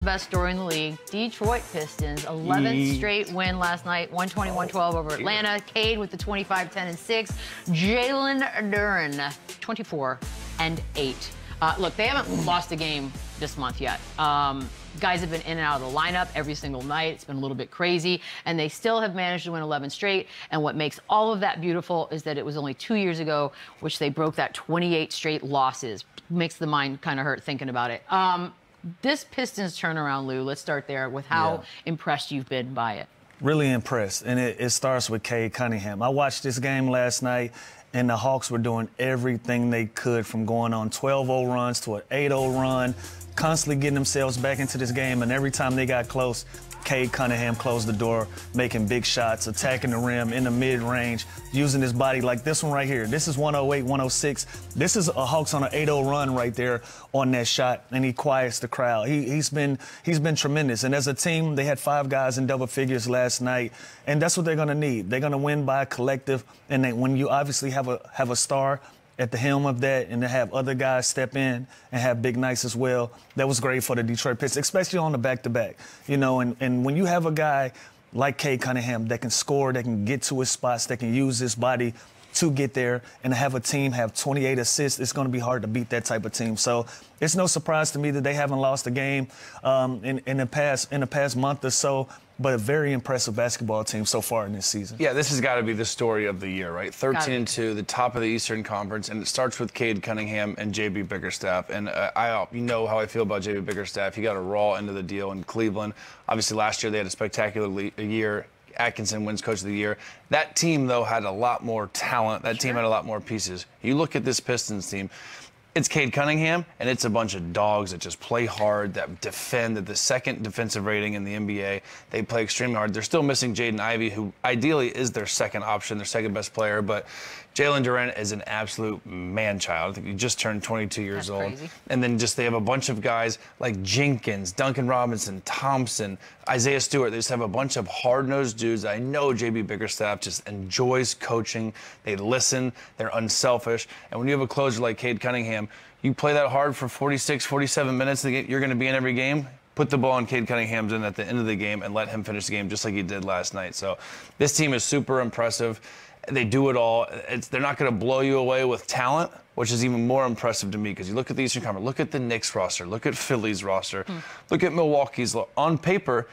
Best story in the league. Detroit Pistons, 11th straight win last night, 120-112 over Atlanta. Cade with the 25, 10, and 6. Jalen Duren, 24 and 8. Look, they haven't lost a game this month yet. Guys have been in and out of the lineup every single night. It's been a little bit crazy, and they still have managed to win 11 straight. And what makes all of that beautiful is that it was only 2 years ago which they broke that 28 straight losses. Makes the mind kind of hurt thinking about it. This Pistons turnaround, Lou, let's start there with how impressed you've been by it. Really impressed, and it starts with Cade Cunningham. I watched this game last night, and the Hawks were doing everything they could, from going on 12-0 runs to an 8-0 run, constantly getting themselves back into this game, and every time they got close, Cade Cunningham closed the door, making big shots, attacking the rim in the mid-range, using his body like this one right here. This is 108, 106. This is a Hawks on an 8-0 run right there on that shot, and he quiets the crowd. He's been tremendous. And as a team, they had 5 guys in double figures last night, and that's what they're going to need. They're going to win by a collective, and when you obviously have a star at the helm of that, and to have other guys step in and have big nights as well, that was great for the Detroit Pistons, especially on the back-to-back. You know, and when you have a guy like Cade Cunningham that can score, that can get to his spots, that can use his body to get there, and have a team have 28 assists, it's going to be hard to beat that type of team. So it's no surprise to me that they haven't lost a game in the past month or so, but a very impressive basketball team so far in this season. Yeah, this has got to be the story of the year, right? 13-2, the top of the Eastern Conference, and it starts with Cade Cunningham and J.B. Bickerstaff. And you know how I feel about J.B. Bickerstaff. He got a raw end of the deal in Cleveland. Obviously, last year they had a spectacular year. Atkinson wins Coach of the Year. That team, though, had a lot more talent. That team had a lot more pieces. You look at this Pistons team, it's Cade Cunningham, and it's a bunch of dogs that just play hard, that defend, at the second defensive rating in the NBA. They play extremely hard. They're still missing Jaden Ivey, who ideally is their second option, their second best player, but Jalen Duren is an absolute man-child. I think he just turned 22 years old. Crazy. And then they have a bunch of guys like Jenkins, Duncan Robinson, Thompson, Isaiah Stewart. They just have a bunch of hard-nosed dudes. I know J.B. Bickerstaff just enjoys coaching. They listen. They're unselfish. And when you have a closer like Cade Cunningham, you play that hard for 46, 47 minutes, you're going to be in every game. Put the ball in Cade Cunningham's in at the end of the game and let him finish the game just like he did last night. So this team is super impressive. They do it all. They're not going to blow you away with talent, which is even more impressive to me, because you look at the Eastern Conference, look at the Knicks roster, look at Philly's roster, look at Milwaukee's. On paper,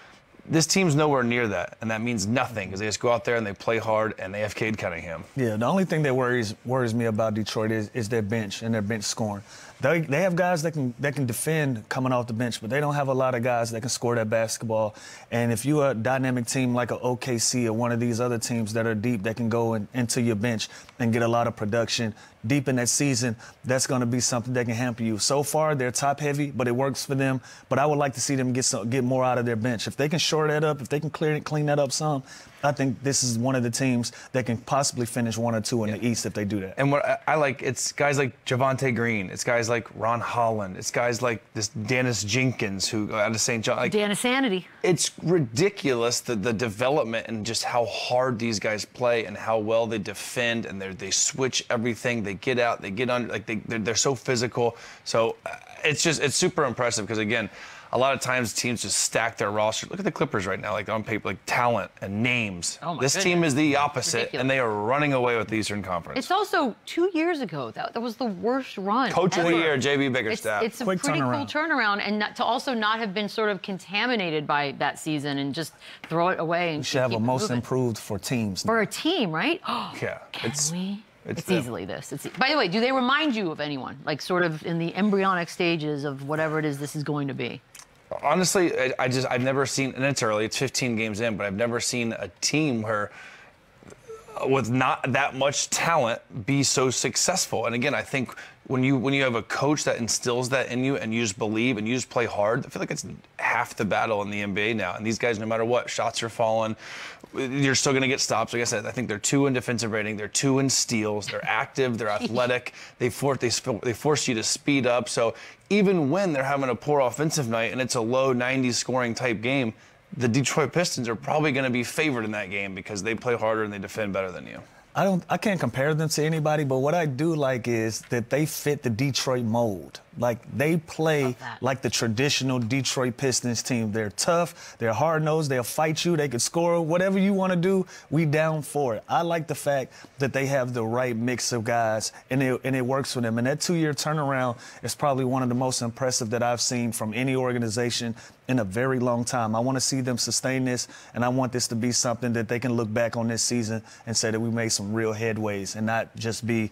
this team's nowhere near that, and that means nothing, because they just go out there and they play hard, and they have Cade Cunningham. Yeah, the only thing that worries me about Detroit is their bench and their bench scoring. They have guys that can defend coming off the bench, but they don't have a lot of guys that can score that basketball. And if you're a dynamic team like a OKC or one of these other teams that are deep, that can go into your bench and get a lot of production deep in that season, that's going to be something that can hamper you. So far, they're top-heavy, but it works for them. But I would like to see them get more out of their bench. If they can shore that up, if they can clean that up some, I think this is one of the teams that can possibly finish 1 or 2 in the East if they do that. And what I like, it's guys like Javonte Green. It's guys like Ron Holland. It's guys like this Dennis Jenkins, who out of St. John. Like, Dennis Sanity. It's ridiculous, the development and just how hard these guys play and how well they defend, and they switch everything. They get out, they get under, like they're so physical. So it's super impressive, because again, a lot of times teams just stack their roster. Look at the Clippers right now, like on paper, like talent and names. Oh my this goodness. team is the opposite, and they are running away with the Eastern Conference. It's also 2 years ago. That was the worst run Coach ever. of the Year, J.B. Bickerstaff. It's a pretty cool turnaround, and to also not have been sort of contaminated by that season and just throw it away. And you should have a most improved for teams. For a team, right? Yeah. It's easily this. By the way, do they remind you of anyone, like sort of in the embryonic stages of whatever it is this is going to be? Honestly, I've never seen, and it's early, it's 15 games in, but I've never seen a team where, with not that much talent, be so successful. And again, I think when you have a coach that instills that in you, and you just believe and you just play hard, I feel like it's half the battle in the NBA now. And these guys, no matter what, shots are falling, you're still going to get stops. Like I said, I think they're 2 in defensive rating, they're 2 in steals, they're active, they're athletic, they force you to speed up. So even when they're having a poor offensive night and it's a low 90s scoring type game, the Detroit Pistons are probably going to be favored in that game, because they play harder and they defend better than you. I can't compare them to anybody, but what I do like is that they fit the Detroit mold. Like, they play like the traditional Detroit Pistons team. They're tough. They're hard-nosed. They'll fight you. They can score. Whatever you want to do, we down for it. I like the fact that they have the right mix of guys, and it works for them. And that 2-year turnaround is probably one of the most impressive that I've seen from any organization in a very long time. I want to see them sustain this, and I want this to be something that they can look back on this season and say that we made some real headways and not just be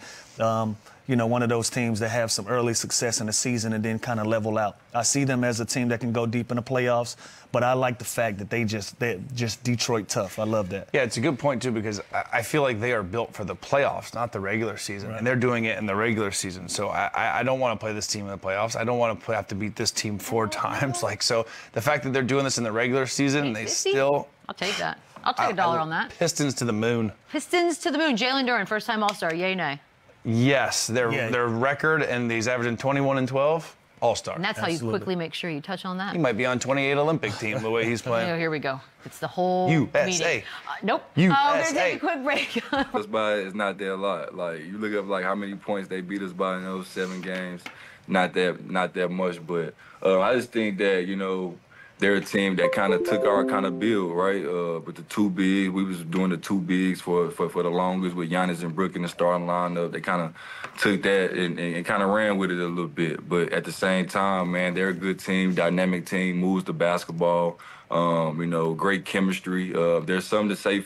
one of those teams that have some early success in the season and then kind of level out. I see them as a team that can go deep in the playoffs, but I like the fact that they're just Detroit tough. I love that. Yeah, it's a good point, too, because I feel like they are built for the playoffs, not the regular season. Right. And they're doing it in the regular season. So I don't want to play this team in the playoffs. I don't want to have to beat this team 4 times. So the fact that they're doing this in the regular season, they still... I'll take that. I'll take $1 on that. Pistons to the moon. Pistons to the moon. Jalen Duren, first-time All-Star. Yay, nay? Yes, their record, and he's averaging 21 and 12, All-Star. And that's how you quickly make sure you touch on that. He might be on 28 Olympic team the way he's playing. Oh, here we go. It's the whole USA. meeting. Nope. USA. We're gonna take a quick break. Us by is not there a lot. Like, you look up like how many points they beat us by in those 7 games. Not that much, but I just think that they're a team that kind of took our kind of build, right? With the 2 bigs, we was doing the 2 bigs for the longest with Giannis and Brook in the starting lineup. They kind of took that and kind of ran with it a little bit. But at the same time, man, they're a good team, dynamic team, moves the basketball, great chemistry. There's something to say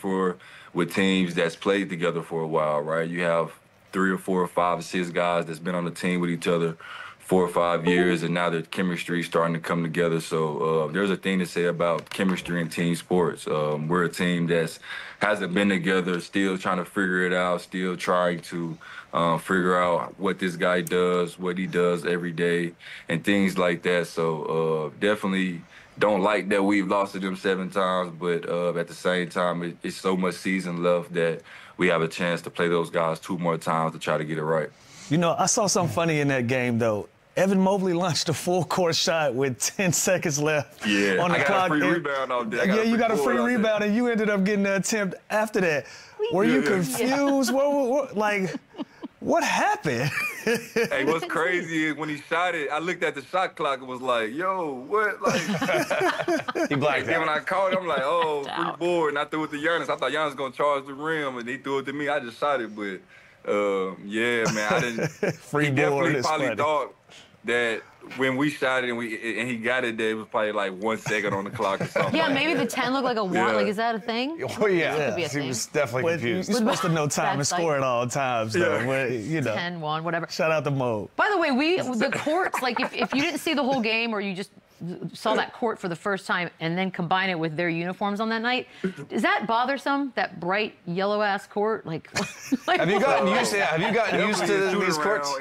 with teams that's played together for a while, right? You have 3 or 4 or 5 or 6 guys that's been on the team with each other 4 or 5 years, and now the chemistry is starting to come together. So there's a thing to say about chemistry in team sports. We're a team that hasn't been together, still trying to figure it out, still trying to figure out what this guy does, what he does every day, and things like that. So definitely don't like that we've lost to them 7 times, but at the same time, it's so much season left that we have a chance to play those guys 2 more times to try to get it right. I saw something funny in that game, though. Evan Mobley launched a full-court shot with 10 seconds left on the clock. I got a free rebound off that. Yeah, you got a free rebound, and you ended up getting the attempt after that. Were you confused? What happened? Hey, what's crazy is when he shot it, I looked at the shot clock and was like, yo, what? He blacked out. And when I called it, I'm like, oh, free board. And I threw it to Giannis. I thought Giannis was going to charge the rim, and he threw it to me. I just shot it, but, yeah, man, I didn't. Free he board definitely probably funny. thought that when we shot it and he got it there, it was probably like 1 second on the clock or something. Yeah, like maybe that. the 10 looked like a 1. Yeah. Like, is that a thing? Oh, yeah. That could be a thing. He was definitely confused. You're supposed to know time and score at all times, though. Yeah. But, 10, 1, whatever. Shout out to Mo. By the way, the courts, like if you didn't see the whole game or you just saw that court for the first time and then combine it with their uniforms on that night, is that bothersome, that bright yellow-ass court? Like have you gotten used to these courts?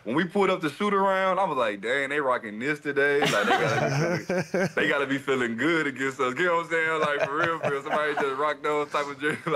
When we pulled up the shoot around, I was like, dang, they rocking this today. Like, they gotta be feeling good against us. You know what I'm saying? Like, for real, somebody just rock those type of jerseys.